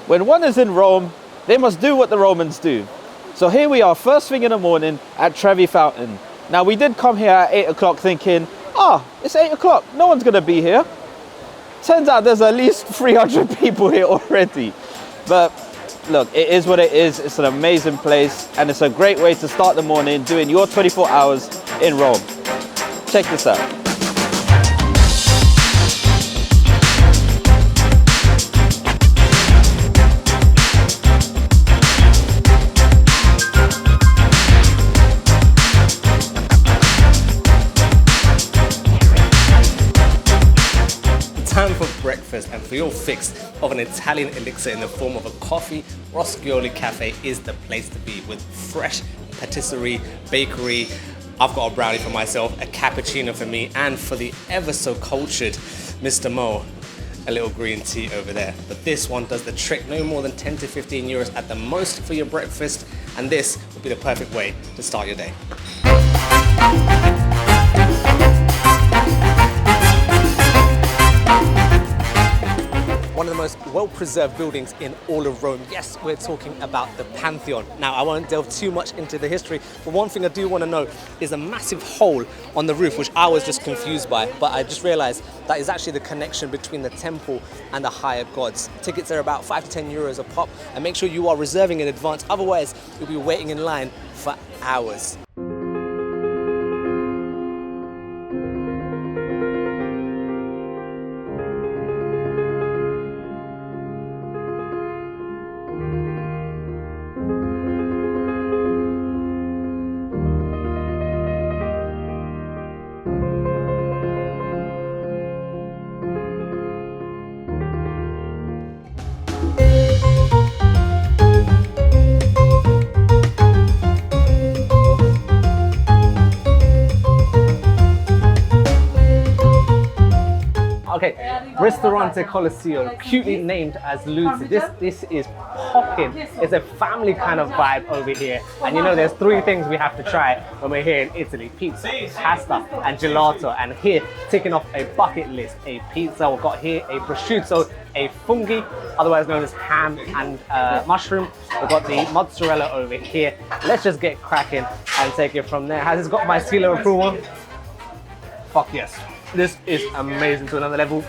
when one is in Rome, they must do what the Romans do. So here we are, first thing in the morning at Trevi Fountain. Now we did come here at 8 o'clock thinking, it's 8 o'clock, no one's gonna be here. Turns out there's at least 300 people here already. But look, it is what it is. It's an amazing place and it's a great way to start the morning doing your 24 hours in Rome. Check this out. Time for breakfast, and for your fix of an Italian elixir in the form of a coffee, Roscioli Cafe is the place to be, with fresh patisserie, bakery. I've got a brownie for myself, a cappuccino for me, and for the ever so cultured Mr. Mo, a little green tea over there. But this one does the trick, no more than 10 to 15 euros at the most for your breakfast, and this would be the perfect way to start your day. One of the most well-preserved buildings in all of Rome. Yes, we're talking about the Pantheon. Now, I won't delve too much into the history, but one thing I do want to know is a massive hole on the roof, which I was just confused by, but I just realized that is actually the connection between the temple and the higher gods. Tickets are about 5 to 10 euros a pop, and make sure you are reserving in advance, otherwise you'll be waiting in line for hours. Okay, Ristorante Colosseum, cutely named as Luzzi. This is popping. It's a family kind of vibe over here. And you know, there's 3 things we have to try when we're here in Italy: pizza, pasta, and gelato. And here, ticking off a bucket list: a pizza. We've got here a prosciutto, a fungi, otherwise known as ham and mushroom. We've got the mozzarella over here. Let's just get cracking and take it from there. Has this got my seal of approval? Fuck yes. This is amazing to another level.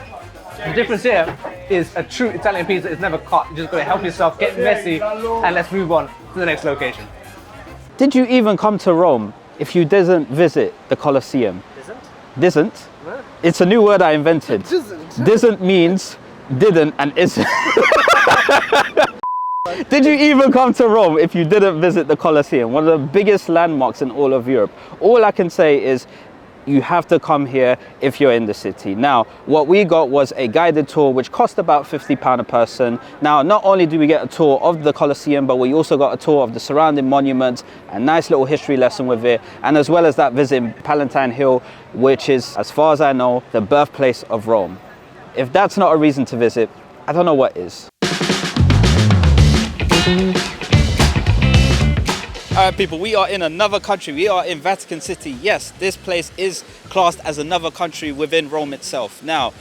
The difference here is a true Italian pizza is never cut. You just gotta help yourself, get messy, and let's move on to the next location. Did you even come to Rome if you didn't visit the Colosseum? Didn't? No. It's a new word I invented. Didn't means didn't and isn't. Did you even come to Rome if you didn't visit the Colosseum? One of the biggest landmarks in all of Europe. All I can say is you have to come here if you're in the city. Now, what we got was a guided tour, which cost about £50 a person. Now, not only do we get a tour of the Colosseum, but we also got a tour of the surrounding monuments, a nice little history lesson with it, and as well as that visiting Palatine Hill, which is, as far as I know, the birthplace of Rome. If that's not a reason to visit, I don't know what is. All right, people, we are in another country. We are in Vatican City. Yes, this place is classed as another country within Rome itself. Now,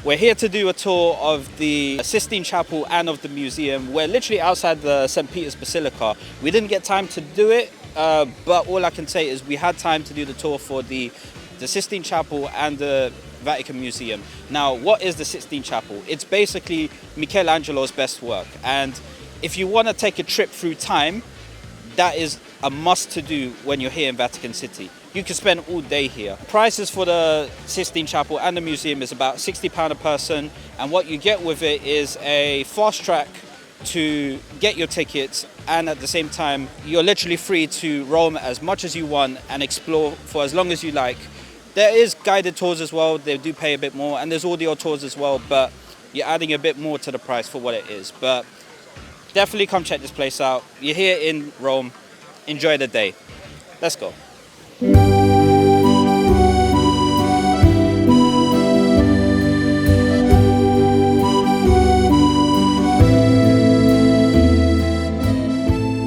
we're here to do a tour of the Sistine Chapel and of the museum. We're literally outside the St. Peter's Basilica. We didn't get time to do it, but all I can say is we had time to do the tour for the Sistine Chapel and the Vatican Museum. Now, what is the Sistine Chapel? It's basically Michelangelo's best work. And if you want to take a trip through time, that is a must to do when you're here in Vatican City. You can spend all day here. Prices for the Sistine Chapel and the museum is about £60 a person, and what you get with it is a fast track to get your tickets, and at the same time you're literally free to roam as much as you want and explore for as long as you like. There is guided tours as well. They do pay a bit more, and there's audio tours as well, but you're adding a bit more to the price for what it is. But definitely come check this place out. You're here in Rome. Enjoy the day. Let's go.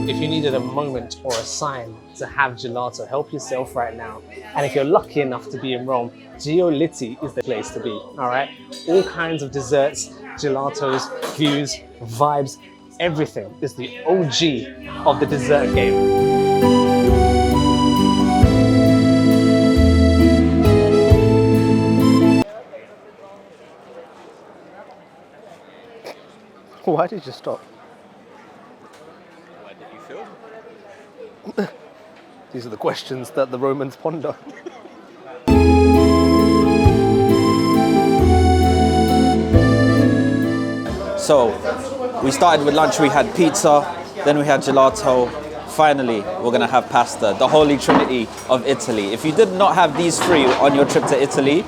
If you needed a moment or a sign to have gelato, help yourself right now. And if you're lucky enough to be in Rome, Giolitti is the place to be, all right? All kinds of desserts, gelatos, views, vibes, everything is the OG of the dessert game. Why did you stop? Why did you film? These are the questions that the Romans ponder. So, we started with lunch, we had pizza, then we had gelato. Finally, we're gonna have pasta, the holy trinity of Italy. If you did not have these three on your trip to Italy,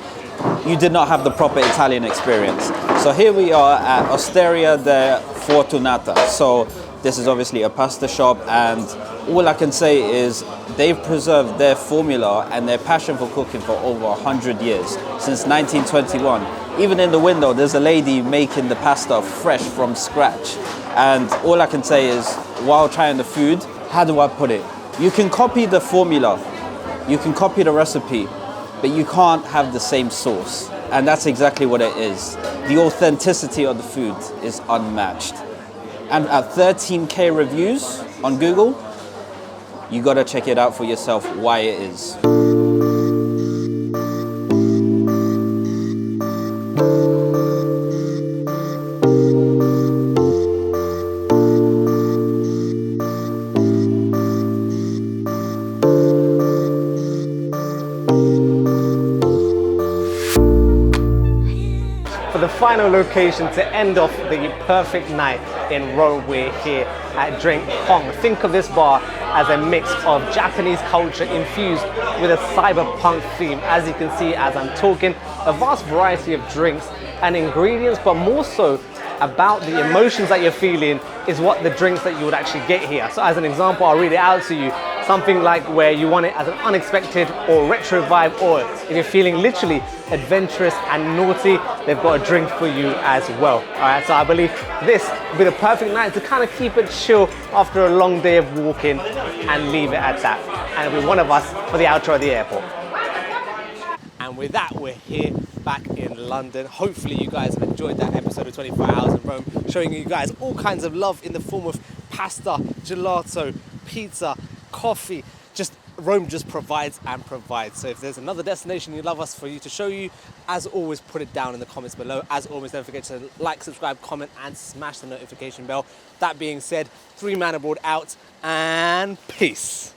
you did not have the proper Italian experience. So here we are at Osteria Da Fortunata. So this is obviously a pasta shop, and all I can say is they've preserved their formula and their passion for cooking for over 100 years, since 1921. Even in the window, there's a lady making the pasta fresh from scratch. And all I can say is, while trying the food, how do I put it? You can copy the formula, you can copy the recipe, but you can't have the same sauce. And that's exactly what it is. The authenticity of the food is unmatched. And at 13K reviews on Google, you gotta check it out for yourself why it is. For the final location to end off the perfect night in Rome, we're here at Drink Pong. Think of this bar as a mix of Japanese culture infused with a cyberpunk theme. As you can see as I'm talking, a vast variety of drinks and ingredients, but more so about the emotions that you're feeling is what the drinks that you would actually get here. So as an example, I'll read it out to you. Something like where you want it as an unexpected or retro vibe, or if you're feeling literally adventurous and naughty, they've got a drink for you as well. All right, so I believe this will be the perfect night to kind of keep it chill after a long day of walking and leave it at that. And it'll be one of us for the outro at the airport. And with that, we're here back in London. Hopefully you guys have enjoyed that episode of 24 Hours in Rome, showing you guys all kinds of love in the form of pasta, gelato, pizza, coffee. Just Rome just provides and provides. So if there's another destination you'd love us for you to show you, as always, put it down in the comments below. As always, don't forget to like, subscribe, comment, and smash the notification bell. That being said, 3 Man Abroad out, and peace.